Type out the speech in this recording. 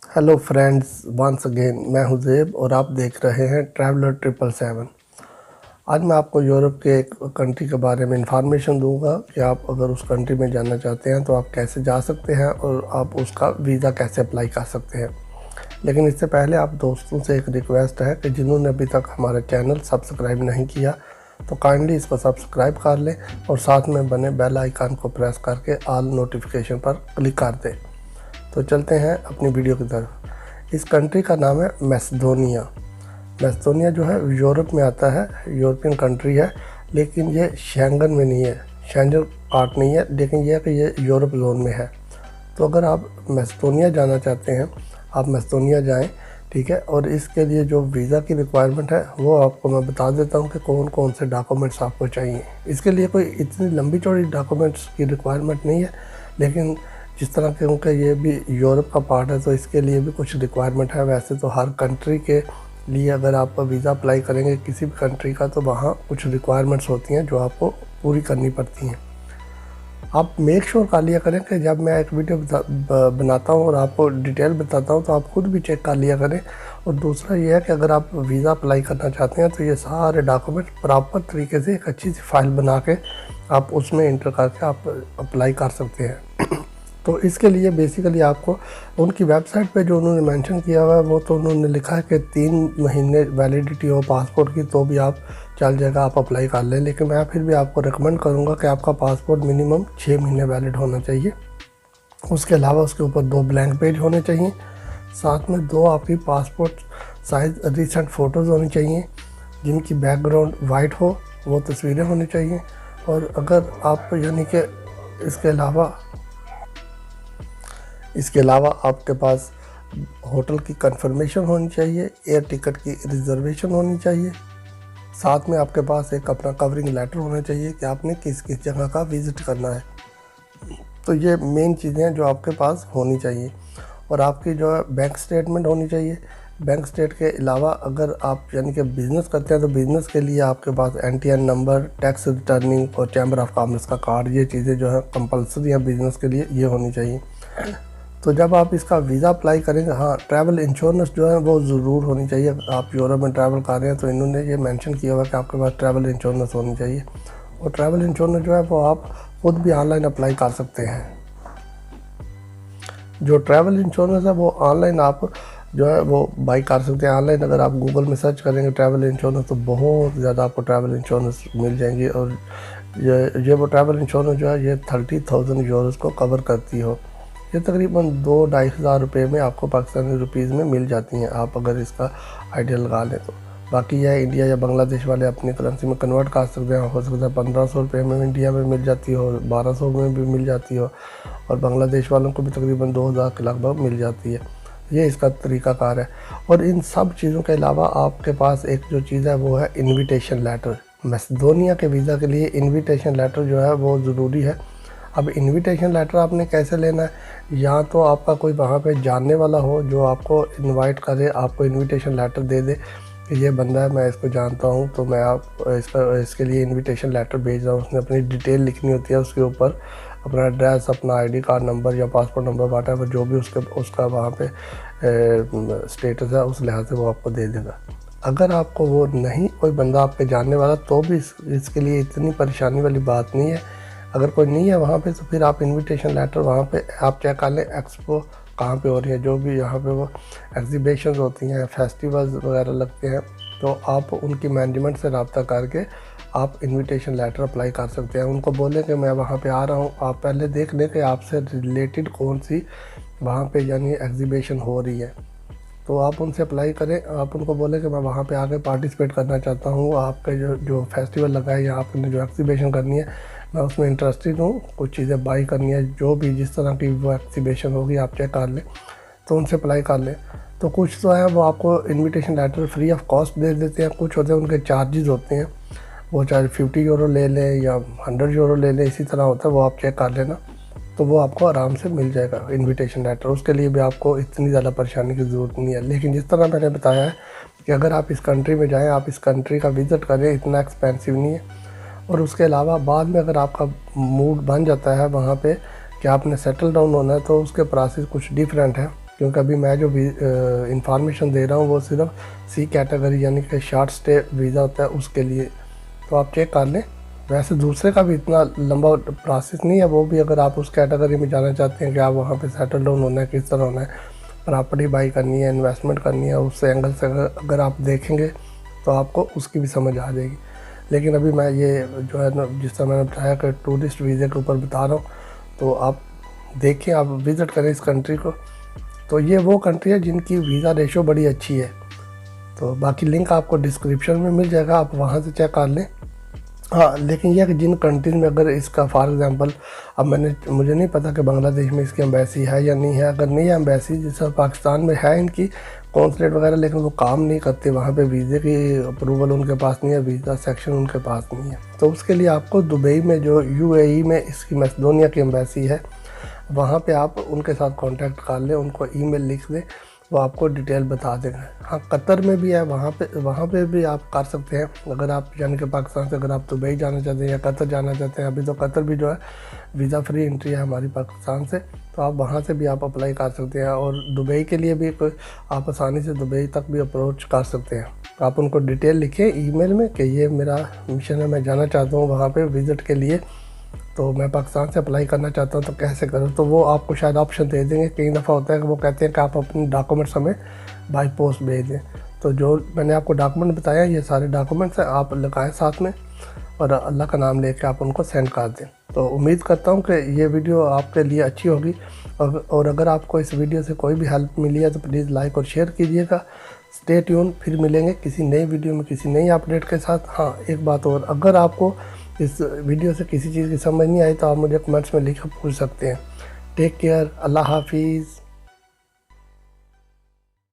Hello friends, once again मैं हूं ज़ेब और आप देख रहे हैं ट्रैवलर 777। आज मैं आपको यूरोप के एक कंट्री के बारे में इंफॉर्मेशन दूंगा कि आप अगर उस कंट्री में जाना चाहते हैं तो आप कैसे जा सकते हैं और आप उसका वीज़ा कैसे अप्लाई कर सकते हैं। लेकिन इससे पहले आप दोस्तों से एक रिक्वेस्ट है कि जिन्होंने अभी तक हमारा चैनल सब्सक्राइब नहीं किया तो काइंडली इसको सब्सक्राइब कर लें और साथ में बने बेल आइकन को प्रेस करके ऑल नोटिफिकेशन पर क्लिक कर दें। तो चलते हैं अपनी वीडियो की तरफ। इस कंट्री का नाम है मैसेडोनिया। मैसेडोनिया जो है यूरोप में आता है, यूरोपियन कंट्री है, लेकिन ये शेंगन में नहीं है, शेंजन पार्ट नहीं है, लेकिन यह है कि ये यूरोप जोन में है। तो अगर आप मैसेडोनिया जाना चाहते हैं आप मैसेडोनिया जाएं, ठीक है। और इसके लिए जो वीज़ा की रिक्वायरमेंट है वो आपको मैं बता देता हूँ कि कौन कौन से डॉक्यूमेंट्स आपको चाहिए। इसके लिए कोई इतनी लंबी चौड़ी डॉक्यूमेंट्स की रिक्वायरमेंट नहीं है, लेकिन जिस तरह क्योंकि ये भी यूरोप का पार्ट है तो इसके लिए भी कुछ रिक्वायरमेंट है। वैसे तो हर कंट्री के लिए अगर आप वीज़ा अप्लाई करेंगे किसी भी कंट्री का तो वहाँ कुछ रिक्वायरमेंट्स होती हैं जो आपको पूरी करनी पड़ती हैं। आप मेक श्योर कर लिया करें कि जब मैं एक वीडियो बनाता हूँ और आपको डिटेल बताता हूँ तो आप खुद भी चेक कर लिया करें। और दूसरा ये है कि अगर आप वीज़ा अप्लाई करना चाहते हैं तो ये सारे डॉक्यूमेंट प्रॉपर तरीके से एक अच्छी सी फाइल बना के आप उसमें इंटर करके आप अप्लाई कर सकते हैं। तो इसके लिए बेसिकली आपको उनकी वेबसाइट पे जो उन्होंने मेंशन किया हुआ है वो तो उन्होंने लिखा है कि 3 महीने वैलिडिटी हो पासपोर्ट की तो भी आप चल जाएगा, आप अप्लाई कर लें। लेकिन मैं फिर भी आपको रिकमेंड करूँगा कि आपका पासपोर्ट मिनिमम 6 महीने वैलिड होना चाहिए। उसके अलावा उसके ऊपर 2 ब्लैंक पेज होने चाहिए, साथ में 2 आपकी पासपोर्ट साइज़ रिसेंट फ़ोटोज़ होनी चाहिए जिनकी बैकग्राउंड वाइट हो, वो तस्वीरें होनी चाहिए। और अगर आप यानी कि इसके अलावा आपके पास होटल की कंफर्मेशन होनी चाहिए, एयर टिकट की रिजर्वेशन होनी चाहिए, साथ में आपके पास एक अपना कवरिंग लेटर होना चाहिए कि आपने किस किस जगह का विज़िट करना है। तो ये मेन चीज़ें हैं जो आपके पास होनी चाहिए। और आपकी जो है बैंक स्टेटमेंट होनी चाहिए। बैंक स्टेट के अलावा अगर आप यानी कि बिज़नेस करते हैं तो बिज़नेस के लिए आपके पास NTN नंबर, टैक्स रिटर्निंग और चैम्बर ऑफ कॉमर्स का कार्ड, ये चीज़ें जो है कंपलसरी हैं बिज़नेस के लिए, ये होनी चाहिए। तो जब आप इसका वीज़ा अप्लाई करेंगे, हाँ, ट्रैवल इंश्योरेंस जो है वो ज़रूर होनी चाहिए। आप यूरोप में ट्रैवल कर रहे हैं तो इन्होंने ये मेंशन किया हुआ कि आपके पास ट्रैवल इंश्योरेंस होनी चाहिए। और ट्रैवल इंश्योरेंस जो है वो आप खुद भी ऑनलाइन अप्लाई कर सकते हैं। जो ट्रैवल इंश्योरेंस है वो ऑनलाइन आप जो है वो बाई कर सकते हैं। ऑनलाइन अगर आप गूगल में सर्च करेंगे ट्रैवल इंश्योरेंस तो बहुत ज़्यादा आपको ट्रैवल इंश्योरेंस मिल जाएंगी। और ये वो ट्रैवल इंश्योरेंस जो है ये 30,000 यूरोज़ को कवर करती हो। ये तकरीबन 2-2.5 हज़ार रुपये में आपको पाकिस्तानी रुपीज़ में मिल जाती हैं, आप अगर इसका आइडिया लगा लें तो। बाकी यह इंडिया या बांग्लादेश वाले अपनी करेंसी में कन्वर्ट कर सकते हैं। हो सकता है 1500 रुपये में इंडिया में मिल जाती हो, 1200 में भी मिल जाती हो, और बांग्लादेश वालों को भी तकरीबन 2000 के लगभग मिल जाती है। ये इसका तरीक़ाकार है। और इन सब चीज़ों के अलावा आपके पास एक जो चीज़ है वो है इन्विटेशन लेटर। मैसेडोनिया के वीज़ा के लिए इन्विटेशन लेटर जो है वो ज़रूरी है। अब इन्विटेशन लेटर आपने कैसे लेना है, या तो आपका कोई वहाँ पे जानने वाला हो जो आपको इनवाइट करे, आपको इन्विटेशन लेटर दे दे कि ये बंदा है, मैं इसको जानता हूँ तो मैं इसके लिए इन्विटेशन लेटर भेज रहा हूँ। उसने अपनी डिटेल लिखनी होती है, उसके ऊपर अपना एड्रेस, अपना ID कार्ड नंबर या पासपोर्ट नंबर वाटएवर जो भी उसका वहाँ पे स्टेटस है, उस लिहाज से वो आपको दे देगा। अगर आपको वो नहीं कोई बंदा आपके जानने वाला तो भी इसके लिए इतनी परेशानी वाली बात नहीं है। अगर कोई नहीं है वहाँ पे तो फिर आप इनविटेशन लेटर वहाँ पे आप चेक कर लें एक्सपो कहाँ पे हो रही है, जो भी यहाँ पे वो एग्जीबिशंस होती हैं, फेस्टिवल्स वगैरह लगते हैं, तो आप उनकी मैनेजमेंट से रब्ता करके आप इनविटेशन लेटर अप्लाई कर सकते हैं। उनको बोलें कि मैं वहाँ पे आ रहा हूँ, आप पहले देख लें कि आपसे रिलेटेड कौन सी वहाँ पे यानी एग्जीबिशन हो रही है, तो आप उनसे अप्लाई करें। आप उनको बोलें कि मैं वहाँ पे आके पार्टिसिपेट करना चाहता हूँ, आपके जो फेस्टिवल लगा है या आपने जो एग्जीबिशन करनी है मैं उसमें इंटरेस्टेड हूँ, कुछ चीज़ें बाई करनी है, जो भी जिस तरह की वो एग्जीबिशन होगी आप चेक कर लें, तो उनसे अप्लाई कर लें। तो कुछ तो है वो आपको invitation letter free of cost दे देते हैं, कुछ होते हैं उनके चार्जेस होते हैं, वो चाहे 50 यूरो ले लें या 100 यूरो ले लें, इसी तरह होता है, वो आप चेक कर लेना, तो वो आपको आराम से मिल जाएगा इनविटेशन लेटर। उसके लिए भी आपको इतनी ज़्यादा परेशानी की ज़रूरत नहीं है। लेकिन जिस तरह मैंने बताया है कि अगर आप इस कंट्री में जाएँ, आप इस कंट्री का विज़िट करें, इतना एक्सपेंसिव नहीं है। और उसके अलावा बाद में अगर आपका मूड बन जाता है वहाँ पे कि आपने सेटल डाउन होना है तो उसके प्रोसेस कुछ डिफरेंट है। क्योंकि अभी मैं जो भी इंफॉर्मेशन दे रहा हूँ वो सिर्फ सी कैटेगरी यानी कि शॉर्ट स्टे वीज़ा होता है उसके लिए, तो आप चेक कर लें। वैसे दूसरे का भी इतना लंबा प्रोसेस नहीं है, वो भी अगर आप उस कैटेगरी में जाना चाहते हैं कि आप वहाँ पे सेटल डाउन होना है, किस तरह होना है, प्रॉपर्टी बाई करनी है, इन्वेस्टमेंट करनी है, उस एंगल से अगर आप देखेंगे तो आपको उसकी भी समझ आ जाएगी। लेकिन अभी मैं ये जो है ना, जिस तरह मैंने बताया कि टूरिस्ट वीज़े के ऊपर बता रहा हूँ, तो आप देखें, आप विज़िट करें इस कंट्री को। तो ये वो कंट्री है जिनकी वीज़ा रेशो बड़ी अच्छी है। तो बाकी लिंक आपको डिस्क्रिप्शन में मिल जाएगा, आप वहाँ से चेक कर लें। हाँ, लेकिन यह कि जिन कंट्रीज़ में अगर इसका फॉर एग्ज़ाम्पल, अब मुझे नहीं पता कि बांग्लादेश में इसकी एम्बेसी है या नहीं है। अगर नहीं है एम्बेसी, जैसे पाकिस्तान में है इनकी कॉन्सुलेट वगैरह, लेकिन वो काम नहीं करते वहाँ पे, वीज़े की अप्रूवल उनके पास नहीं है, वीज़ा सेक्शन उनके पास नहीं है। तो उसके लिए आपको दुबई में जो UAE में इसकी मैसेडोनिया की एम्बेसी है, वहाँ पे आप उनके साथ कांटेक्ट कर लें, उनको ईमेल लिख दें, वो आपको डिटेल बता देंगे। हाँ, कतर में भी है, वहाँ पे भी आप कर सकते हैं। अगर आप यानी कि पाकिस्तान से अगर आप दुबई जाना चाहते हैं या कतर जाना चाहते हैं, अभी तो कतर भी जो है वीज़ा फ्री एंट्री है हमारी पाकिस्तान से, तो आप वहाँ से भी आप अप्लाई कर सकते हैं। और दुबई के लिए भी आप आसानी से दुबई तक भी अप्रोच कर सकते हैं। आप उनको डिटेल लिखें ईमेल में कि ये मेरा मिशन है, मैं जाना चाहता हूँ वहाँ पर विज़िट के लिए, तो मैं पाकिस्तान से अप्लाई करना चाहता हूँ, तो कैसे करूँ। तो वो आपको शायद ऑप्शन दे देंगे। कई दफ़ा होता है कि वो कहते हैं कि आप अपने डॉक्यूमेंट्स हमें बाई पोस्ट भेज दें। तो जो मैंने आपको डॉक्यूमेंट बताया, ये सारे डॉक्यूमेंट्स हैं, आप लगाएं साथ में और अल्लाह का नाम लेके आप उनको सेंड कर दें। तो उम्मीद करता हूँ कि ये वीडियो आपके लिए अच्छी होगी, और अगर आपको इस वीडियो से कोई भी हेल्प मिली है तो प्लीज़ लाइक और शेयर कीजिएगा। स्टे ट्यून, फिर मिलेंगे किसी नई वीडियो में किसी नई अपडेट के साथ। हाँ, एक बात और, अगर आपको इस वीडियो से किसी चीज़ की समझ नहीं आई तो आप मुझे कमेंट्स में लिख पूछ सकते हैं। टेक केयर, अल्लाह हाफिज़।